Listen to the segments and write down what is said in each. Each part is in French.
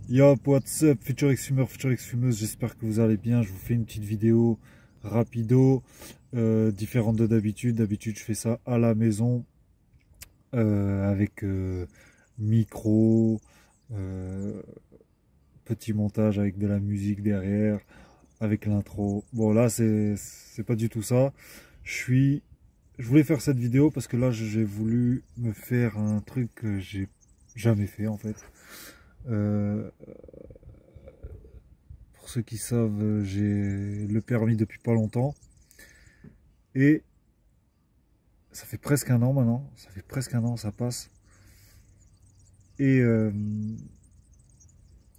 Yo, what's up, futur ex-fumeur, future ex-fumeuse, j'espère que vous allez bien. Je vous fais une petite vidéo rapido, différente de d'habitude. D'habitude, je fais ça à la maison, avec micro, euh, petit montage avec de la musique derrière, avec l'intro. Bon, là, c'est pas du tout ça. Je voulais faire cette vidéo parce que là, j'ai voulu me faire un truc que j'ai jamais fait en fait. Euh, Pour ceux qui savent, j'ai le permis depuis pas longtemps. Et ça fait presque un an maintenant. Ça fait presque un an, ça passe. Et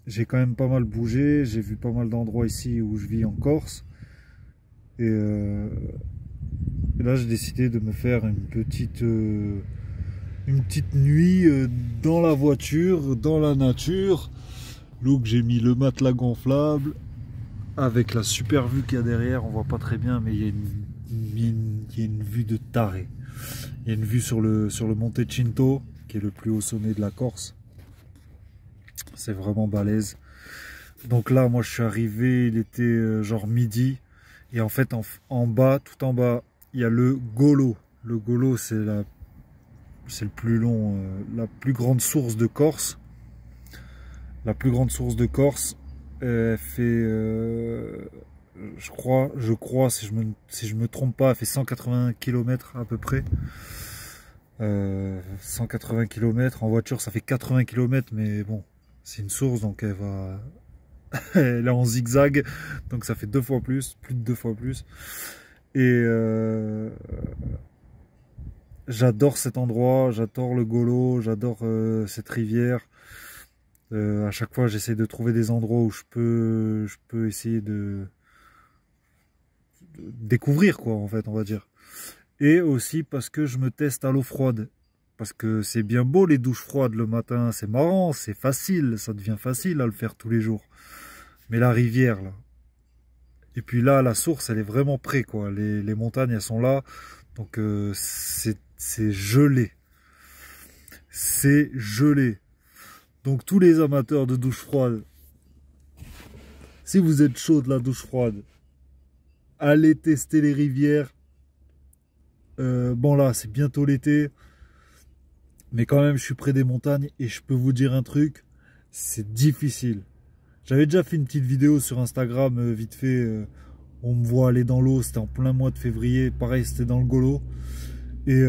j'ai quand même pas mal bougé. J'ai vu pas mal d'endroits ici où je vis en Corse. Et là, j'ai décidé de me faire une petite nuit dans la voiture, dans la nature. Donc j'ai mis le matelas gonflable avec la super vue qu'il y a derrière. On voit pas très bien, mais il y a une vue de taré. Il y a une vue sur le Monte Cinto, qui est le plus haut sommet de la Corse. C'est vraiment balèze. Donc là, moi, je suis arrivé, il était genre midi. Et en fait, en bas, tout en bas, il y a le Golo. Le Golo, c'est le plus long, la plus grande source de Corse. La plus grande source de Corse. Elle fait, je crois, si je me trompe pas, elle fait 180 km à peu près. 180 km, en voiture ça fait 80 km, mais bon, c'est une source donc elle est en zigzag, donc ça fait deux fois plus de deux fois plus. Et j'adore cet endroit, j'adore le Golo, j'adore cette rivière. À chaque fois j'essaie de trouver des endroits où je peux essayer de découvrir quoi en fait on va dire. Et aussi parce que je me teste à l'eau froide. Parce que c'est bien beau les douches froides le matin, c'est marrant, c'est facile, ça devient facile à le faire tous les jours. Mais la rivière là. Et puis là, la source, elle est vraiment près quoi. Les montagnes, elles sont là. Donc c'est gelé. C'est gelé. Donc tous les amateurs de douche froide, si vous êtes chaud de la douche froide, allez tester les rivières. Bon là, c'est bientôt l'été. Mais quand même, je suis près des montagnes et je peux vous dire un truc, c'est difficile. J'avais déjà fait une petite vidéo sur Instagram, vite fait, on me voit aller dans l'eau, c'était en plein mois de février, pareil, c'était dans le Golo. Et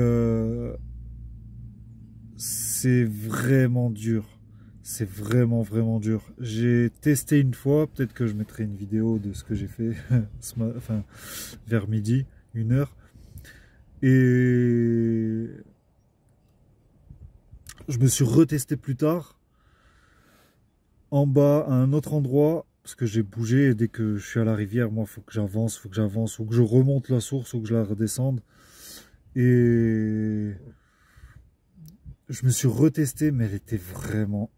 c'est vraiment dur. C'est vraiment, vraiment dur. J'ai testé une fois, peut-être que je mettrai une vidéo de ce que j'ai fait, enfin, vers midi, 1 heure. Et je me suis retesté plus tard, en bas, à un autre endroit, parce que j'ai bougé, et dès que je suis à la rivière, moi, il faut que j'avance, ou que je remonte la source, ou que je la redescende. Et je me suis retesté, mais elle était vraiment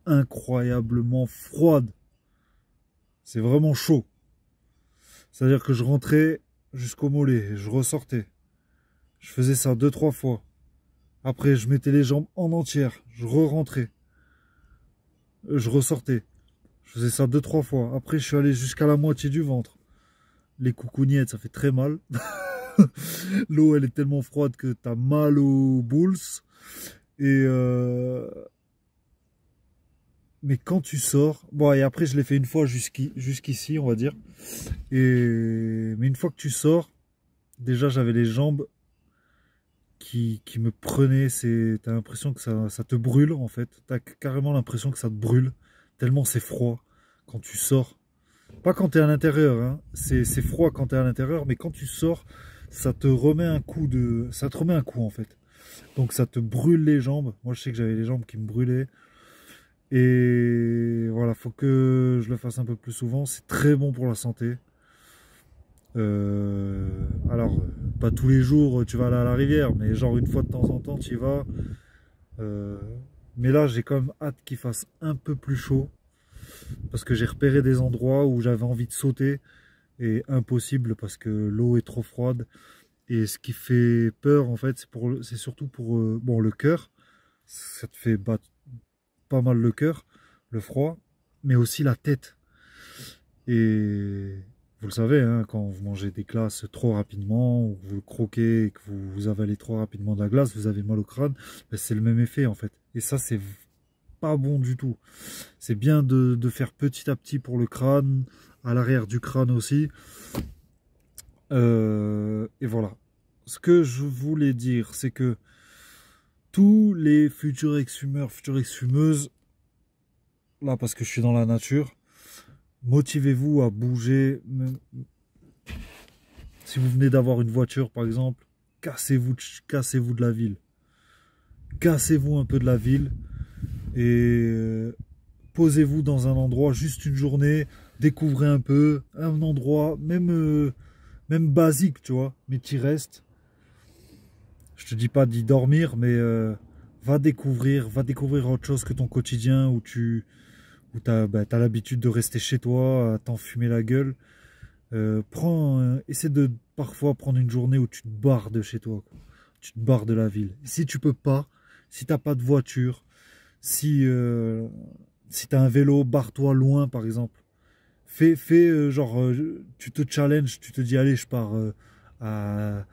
incroyablement froide. C'est vraiment chaud. C'est-à-dire que je rentrais jusqu'au mollet, je ressortais. Je faisais ça 2-3 fois. Après, je mettais les jambes en entière, je re-rentrais. Je ressortais. Je faisais ça 2-3 fois. Après, je suis allé jusqu'à la moitié du ventre. Les coucougnettes, ça fait très mal. L'eau, elle est tellement froide que t'as mal aux boules. Et mais quand tu sors, bon, et après je l'ai fait une fois jusqu'ici, on va dire. Mais une fois que tu sors, déjà j'avais les jambes qui me prenaient. T'as l'impression que ça te brûle en fait. T'as carrément l'impression que ça te brûle. Tellement c'est froid quand tu sors. Pas quand tu es à l'intérieur, hein. C'est froid quand tu es à l'intérieur, mais quand tu sors, ça te remet un coup en fait. Donc ça te brûle les jambes. Moi je sais que j'avais les jambes qui me brûlaient. Et voilà, faut que je le fasse un peu plus souvent. C'est très bon pour la santé. Alors, pas tous les jours tu vas aller à la rivière, mais genre une fois de temps en temps tu y vas. Euh, mais là j'ai quand même hâte qu'il fasse un peu plus chaud. Parce que j'ai repéré des endroits où j'avais envie de sauter. Et impossible parce que l'eau est trop froide. Et ce qui fait peur en fait, c'est surtout pour bon, le cœur. Ça te fait battre pas mal le cœur, le froid. mais aussi la tête. Et vous le savez, hein, quand vous mangez des glaces trop rapidement, ou que vous le croquez, et que vous avalez trop rapidement de la glace, vous avez mal au crâne, ben c'est le même effet en fait. Et ça, c'est pas bon du tout. C'est bien de faire petit à petit pour le crâne, à l'arrière du crâne aussi. Et voilà. Ce que je voulais dire, c'est que tous les futurs ex-fumeurs, futures ex-fumeuses, là parce que je suis dans la nature, motivez-vous à bouger. Si vous venez d'avoir une voiture par exemple, cassez-vous de la ville. Cassez-vous un peu de la ville et posez-vous dans un endroit, juste une journée, découvrez un peu, un endroit, même basique, tu vois, mais tu restes. Je te dis pas d'y dormir, mais va découvrir autre chose que ton quotidien où tu as l'habitude de rester chez toi, à t'enfumer la gueule. Essaie de parfois prendre une journée où tu te barres de chez toi, quoi. Tu te barres de la ville. Et si tu peux pas, si t'as pas de voiture, si tu as un vélo, barre-toi loin par exemple. Tu te challenges, tu te dis allez je pars à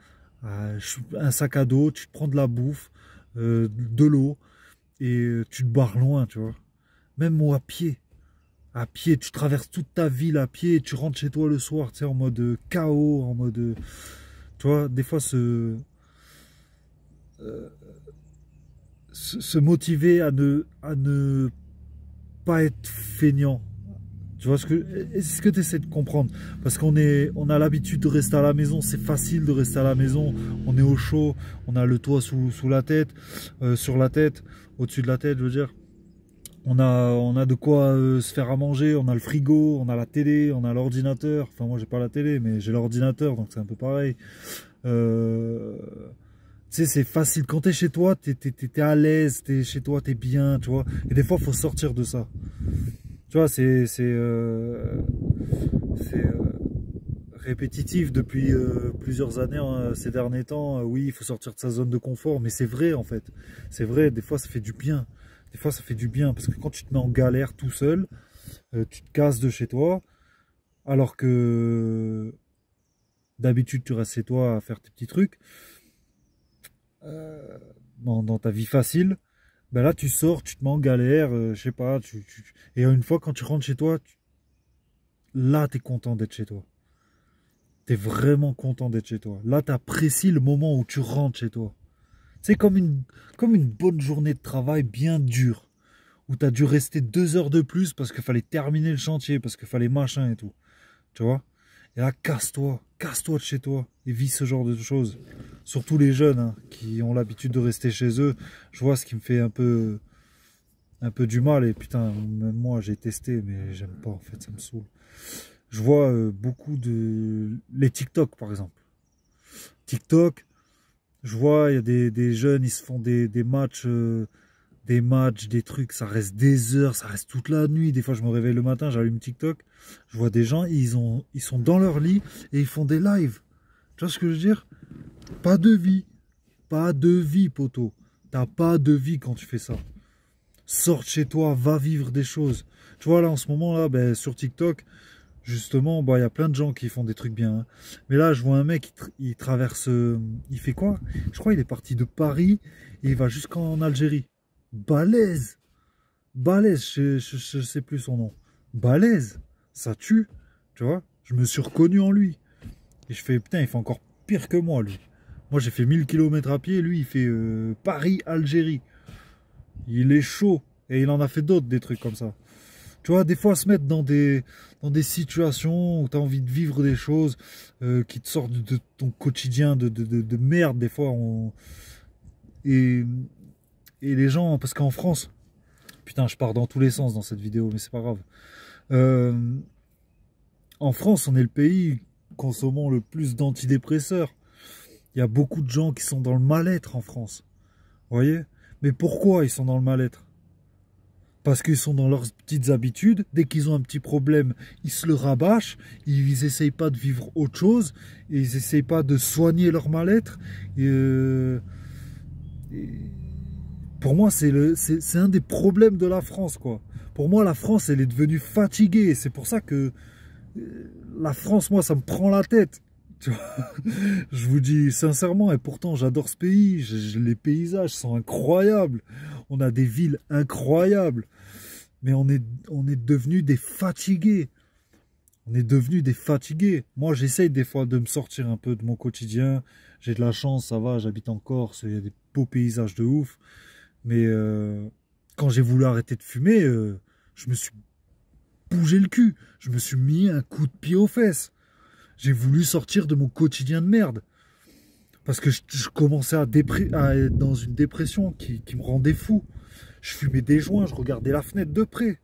un sac à dos, tu te prends de la bouffe, de l'eau et tu te barres loin, tu vois. Même moi à pied, tu traverses toute ta ville à pied, et tu rentres chez toi le soir, tu sais, en mode chaos, en mode, tu vois, des fois se motiver à ne pas être feignant. Tu vois est-ce que tu essaies de comprendre? Parce on a l'habitude de rester à la maison, c'est facile de rester à la maison, on est au chaud, on a le toit sous la tête, sur la tête, au-dessus de la tête, je veux dire. On a de quoi se faire à manger, on a le frigo, on a la télé, on a l'ordinateur. Enfin, moi, j'ai pas la télé, mais j'ai l'ordinateur, donc c'est un peu pareil. Tu sais, c'est facile. Quand t'es chez toi, t'es à l'aise, t'es chez toi, t'es bien, tu vois. Et des fois, il faut sortir de ça. Tu vois, c'est répétitif depuis plusieurs années, hein, ces derniers temps. Oui, il faut sortir de sa zone de confort, mais c'est vrai, en fait. C'est vrai, des fois, ça fait du bien. Des fois, ça fait du bien, parce que quand tu te mets en galère tout seul, tu te casses de chez toi, alors que d'habitude, tu restes chez toi à faire tes petits trucs, dans ta vie facile. Ben là, tu sors, tu te mets en galère, je sais pas, et une fois, quand tu rentres chez toi, là, tu es content d'être chez toi. Tu es vraiment content d'être chez toi. Là, tu apprécies le moment où tu rentres chez toi. C'est comme une bonne journée de travail bien dure, où tu as dû rester 2 heures de plus parce qu'il fallait terminer le chantier, parce qu'il fallait machin et tout. Tu vois? Et là, casse-toi de chez toi et vis ce genre de choses. Surtout les jeunes, hein, qui ont l'habitude de rester chez eux. Je vois ce qui me fait un peu du mal. Et putain, même moi, j'ai testé, mais j'aime pas, en fait, ça me saoule. Je vois beaucoup les TikTok, par exemple. TikTok, je vois, il y a des jeunes, ils se font des matchs, des trucs, ça reste des heures, ça reste toute la nuit. Des fois, je me réveille le matin, j'allume TikTok, je vois des gens, ils sont dans leur lit et ils font des lives. Tu vois ce que je veux dire? Pas de vie, poteau. T'as pas de vie quand tu fais ça. Sors de chez toi, va vivre des choses. Tu vois, là, en ce moment, là, ben, sur TikTok, justement, bah, y a plein de gens qui font des trucs bien, hein. Mais là, je vois un mec, il traverse, il fait quoi? Je crois qu'il est parti de Paris et il va jusqu'en Algérie. Balèze, balèze, je sais plus son nom. Balèze, ça tue, tu vois. Je me suis reconnu en lui. Et je fais, putain, il fait encore pire que moi, lui. Moi, j'ai fait 1000 km à pied, lui, il fait Paris-Algérie. Il est chaud. Et il en a fait d'autres, des trucs comme ça. Tu vois, des fois, se mettre dans des situations où tu as envie de vivre des choses qui te sortent de ton quotidien de merde, des fois. Et les gens, parce qu'en France, putain, je pars dans tous les sens dans cette vidéo, mais c'est pas grave. En France, on est le pays consommant le plus d'antidépresseurs. Il y a beaucoup de gens qui sont dans le mal-être en France. Vous voyez? Mais pourquoi ils sont dans le mal-être? Parce qu'ils sont dans leurs petites habitudes. Dès qu'ils ont un petit problème, ils se le rabâchent. Ils n'essayent pas de vivre autre chose. Ils n'essayent pas de soigner leur mal-être. Pour moi, c'est un des problèmes de la France, quoi. Pour moi, la France, elle est devenue fatiguée. C'est pour ça que la France, moi, ça me prend la tête. Tu vois, je vous dis sincèrement, et pourtant, j'adore ce pays. Les paysages sont incroyables. On a des villes incroyables. Mais on est devenus des fatigués. On est devenus des fatigués. Moi, j'essaye des fois de me sortir un peu de mon quotidien. J'ai de la chance, ça va, j'habite en Corse, il y a des beaux paysages de ouf. Mais quand j'ai voulu arrêter de fumer, je me suis bougé le cul. Je me suis mis un coup de pied aux fesses. J'ai voulu sortir de mon quotidien de merde. Parce que je commençais à être dans une dépression qui me rendait fou. Je fumais des joints, je regardais la fenêtre de près.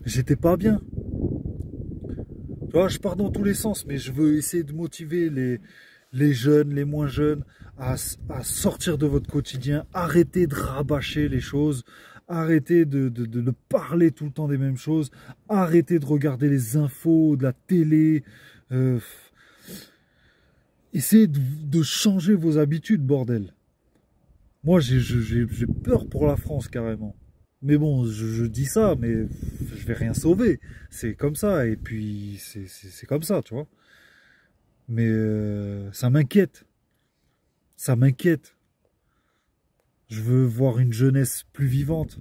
J'étais pas bien. Tu vois, je pars dans tous les sens, mais je veux essayer de motiver les jeunes, les moins jeunes, à sortir de votre quotidien, arrêtez de rabâcher les choses, arrêtez de parler tout le temps des mêmes choses, arrêtez de regarder les infos, de la télé, essayez de changer vos habitudes, bordel. Moi, j'ai peur pour la France, carrément. Mais bon, je dis ça, mais je vais rien sauver. C'est comme ça, et puis c'est comme ça, tu vois. Mais ça m'inquiète. Ça m'inquiète. Je veux voir une jeunesse plus vivante.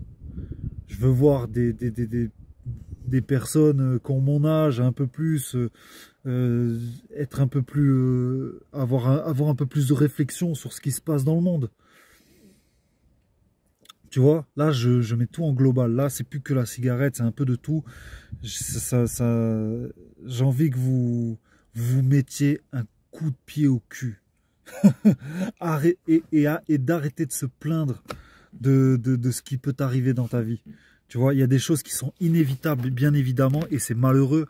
Je veux voir des personnes qui ont mon âge, un peu plus, être un peu plus, avoir un peu plus de réflexion sur ce qui se passe dans le monde. Tu vois, là, je mets tout en global. Là, c'est plus que la cigarette, c'est un peu de tout. J'ai envie que vous mettiez un coup de pied au cul. Et d'arrêter de se plaindre de ce qui peut t'arriver dans ta vie. Tu vois, il y a des choses qui sont inévitables, bien évidemment, et c'est malheureux.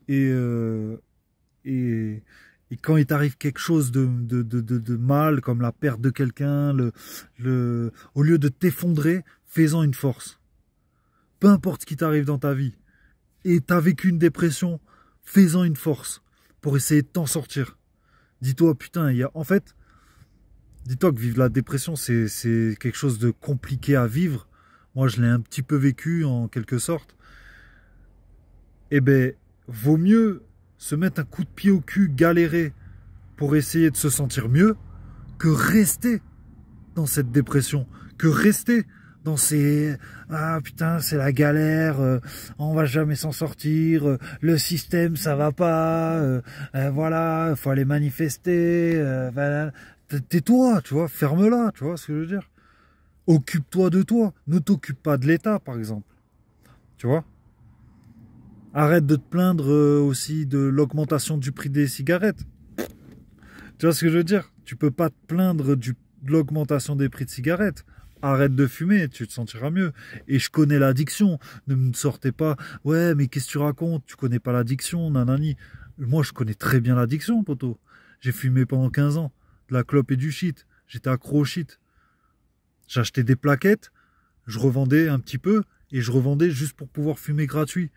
Et quand il t'arrive quelque chose de mal, comme la perte de quelqu'un, au lieu de t'effondrer, fais-en une force. Peu importe ce qui t'arrive dans ta vie. Et t'as vécu une dépression, fais-en une force pour essayer de t'en sortir. Dis-toi, putain, en fait, dis-toi que vivre la dépression, c'est quelque chose de compliqué à vivre. Moi, je l'ai un petit peu vécu, en quelque sorte. Eh ben, vaut mieux se mettre un coup de pied au cul, galérer pour essayer de se sentir mieux, que rester dans cette dépression, que rester dans ces « Ah putain, c'est la galère, on va jamais s'en sortir, le système, ça va pas, voilà, il faut aller manifester, tais-toi, tu vois, ferme-la, tu vois ce que je veux dire. Occupe-toi de toi, ne t'occupe pas de l'État, par exemple, tu vois. Arrête de te plaindre aussi de l'augmentation du prix des cigarettes. Tu vois ce que je veux dire? Tu peux pas te plaindre de l'augmentation des prix de cigarettes. Arrête de fumer, tu te sentiras mieux. Et je connais l'addiction. Ne me sortez pas. Ouais, mais qu'est-ce que tu racontes? Tu connais pas l'addiction, nanani. Moi, je connais très bien l'addiction, poto. J'ai fumé pendant 15 ans. De la clope et du shit. J'étais accro au shit. J'achetais des plaquettes. Je revendais un petit peu. Et je revendais juste pour pouvoir fumer gratuit.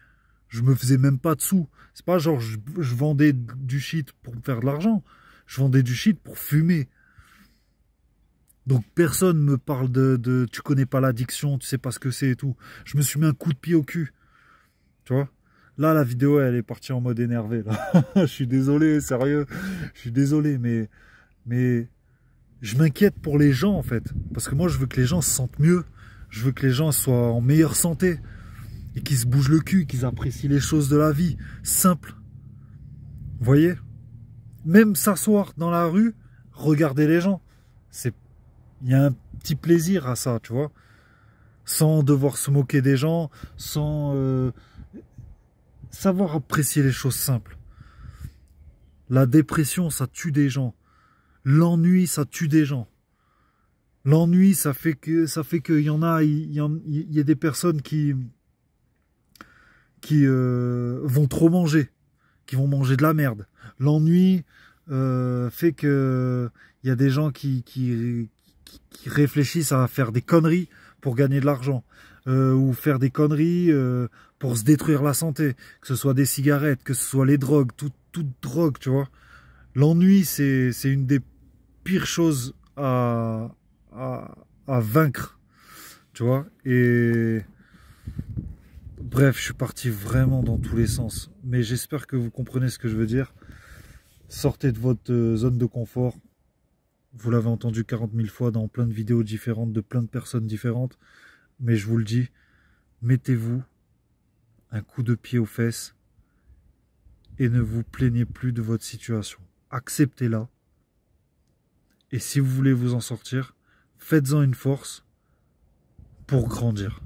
Je me faisais même pas de sous. C'est pas genre je vendais du shit pour me faire de l'argent. Je vendais du shit pour fumer. Donc personne me parle tu connais pas l'addiction, tu sais pas ce que c'est et tout. Je me suis mis un coup de pied au cul. Tu vois? Là, la vidéo, elle est partie en mode énervé. Là. Je suis désolé, sérieux. Je suis désolé, mais je m'inquiète pour les gens, en fait. Parce que moi, je veux que les gens se sentent mieux. Je veux que les gens soient en meilleure santé. Et qu'ils se bougent le cul, qu'ils apprécient les choses de la vie. Simple. Vous voyez? Même s'asseoir dans la rue, regarder les gens. Il y a un petit plaisir à ça, tu vois. Sans devoir se moquer des gens, sans savoir apprécier les choses simples. La dépression, ça tue des gens. L'ennui, ça tue des gens. L'ennui, ça fait qu'il y a des personnes qui vont trop manger, qui vont manger de la merde. L'ennui fait que il y a des gens qui réfléchissent à faire des conneries pour gagner de l'argent, ou faire des conneries pour se détruire la santé, que ce soit des cigarettes, que ce soit les drogues, toute drogue, tu vois. L'ennui, c'est une des pires choses à à vaincre, tu vois. Et bref, je suis parti vraiment dans tous les sens. Mais j'espère que vous comprenez ce que je veux dire. Sortez de votre zone de confort. Vous l'avez entendu 40 000 fois dans plein de vidéos différentes, de plein de personnes différentes. Mais je vous le dis, mettez-vous un coup de pied aux fesses et ne vous plaignez plus de votre situation. Acceptez-la. Et si vous voulez vous en sortir, faites-en une force pour grandir.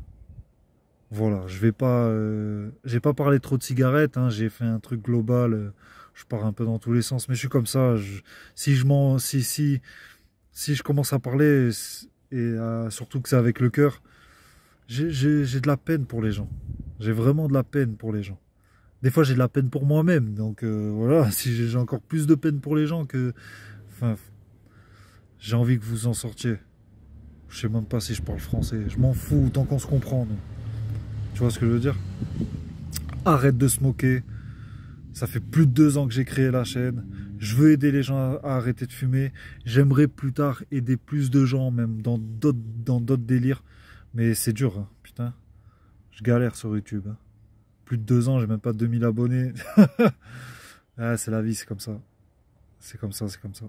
Voilà, j'ai pas parlé trop de cigarettes, hein, j'ai fait un truc global, je pars un peu dans tous les sens, mais je suis comme ça. Si je commence à parler, et surtout que c'est avec le cœur, j'ai de la peine pour les gens. J'ai vraiment de la peine pour les gens. Des fois, j'ai de la peine pour moi-même, donc voilà, si j'ai encore plus de peine pour les gens que... Enfin, j'ai envie que vous en sortiez. Je sais même pas si je parle français, je m'en fous tant qu'on se comprend, nous. Tu vois ce que je veux dire? Arrête de se moquer. Ça fait plus de 2 ans que j'ai créé la chaîne. Je veux aider les gens à arrêter de fumer. J'aimerais plus tard aider plus de gens, même dans d'autres délires. Mais c'est dur, hein, putain. Je galère sur YouTube. Hein. Plus de 2 ans, j'ai même pas 2000 abonnés. Ah, c'est la vie, c'est comme ça. C'est comme ça, c'est comme ça.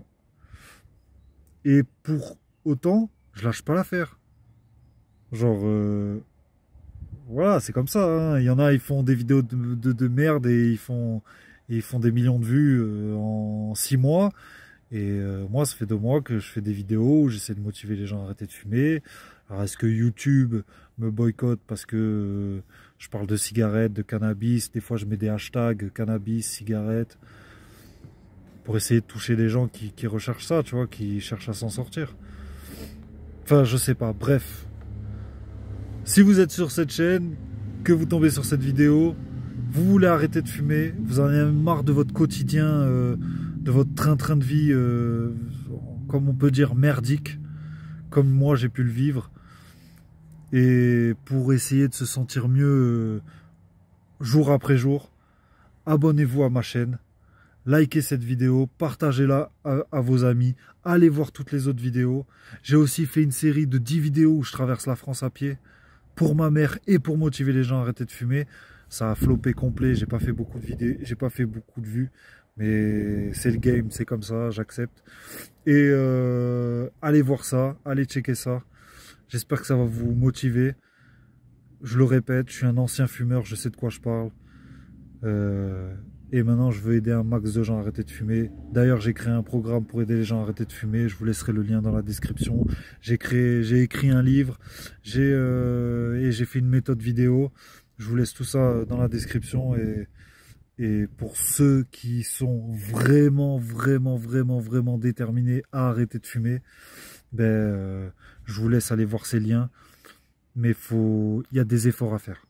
Et pour autant, je lâche pas l'affaire. Genre... Voilà, c'est comme ça. Hein. Il y en a, ils font des vidéos de merde et ils font des millions de vues en 6 mois. Et moi, ça fait 2 mois que je fais des vidéos où j'essaie de motiver les gens à arrêter de fumer. Alors, est-ce que YouTube me boycotte parce que je parle de cigarettes, de cannabis? Des fois, je mets des hashtags cannabis, cigarettes, pour essayer de toucher les gens qui recherchent ça, tu vois, qui cherchent à s'en sortir. Enfin, je sais pas. Bref. Si vous êtes sur cette chaîne, que vous tombez sur cette vidéo, vous voulez arrêter de fumer, vous en avez marre de votre quotidien, de votre train-train de vie, comme on peut dire merdique, comme moi j'ai pu le vivre, et pour essayer de se sentir mieux jour après jour, abonnez-vous à ma chaîne, likez cette vidéo, partagez-la à vos amis, allez voir toutes les autres vidéos. J'ai aussi fait une série de 10 vidéos où je traverse la France à pied, pour ma mère et pour motiver les gens à arrêter de fumer. Ça a floppé complet, j'ai pas fait beaucoup de vidéos, j'ai pas fait beaucoup de vues, mais c'est le game, c'est comme ça, j'accepte. Et allez voir ça, allez checker ça. J'espère que ça va vous motiver. Je le répète, je suis un ancien fumeur, je sais de quoi je parle. Et maintenant, je veux aider un max de gens à arrêter de fumer. D'ailleurs, j'ai créé un programme pour aider les gens à arrêter de fumer. Je vous laisserai le lien dans la description. J'ai écrit un livre. Et j'ai fait une méthode vidéo. Je vous laisse tout ça dans la description. Et pour ceux qui sont vraiment déterminés à arrêter de fumer, ben, je vous laisse aller voir ces liens. Mais il y a des efforts à faire.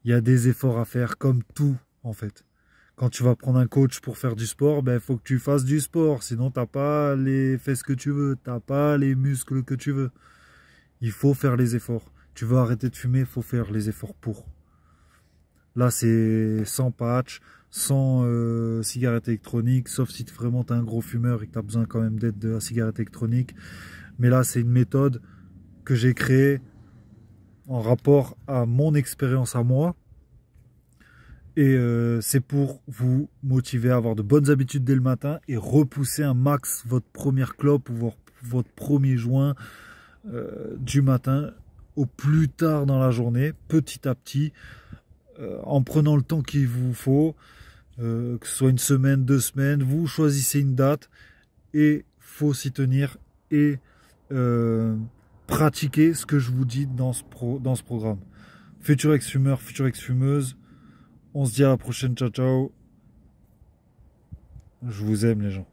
Il y a des efforts à faire comme tout, en fait. Quand tu vas prendre un coach pour faire du sport, ben faut que tu fasses du sport. Sinon, t'as pas les fesses que tu veux, t'as pas les muscles que tu veux. Il faut faire les efforts. Tu veux arrêter de fumer, il faut faire les efforts pour. Là, c'est sans patch, sans cigarette électronique, sauf si vraiment t'es un gros fumeur et que t'as besoin quand même d'aide de la cigarette électronique. Mais là, c'est une méthode que j'ai créée en rapport à mon expérience à moi. Et c'est pour vous motiver à avoir de bonnes habitudes dès le matin et repousser un max votre première clope ou votre premier joint du matin au plus tard dans la journée, petit à petit, en prenant le temps qu'il vous faut, que ce soit une semaine, 2 semaines, vous choisissez une date et faut s'y tenir et pratiquer ce que je vous dis dans ce programme. Futur ex-fumeur, future ex-fumeuse, on se dit à la prochaine, ciao ciao. Je vous aime les gens.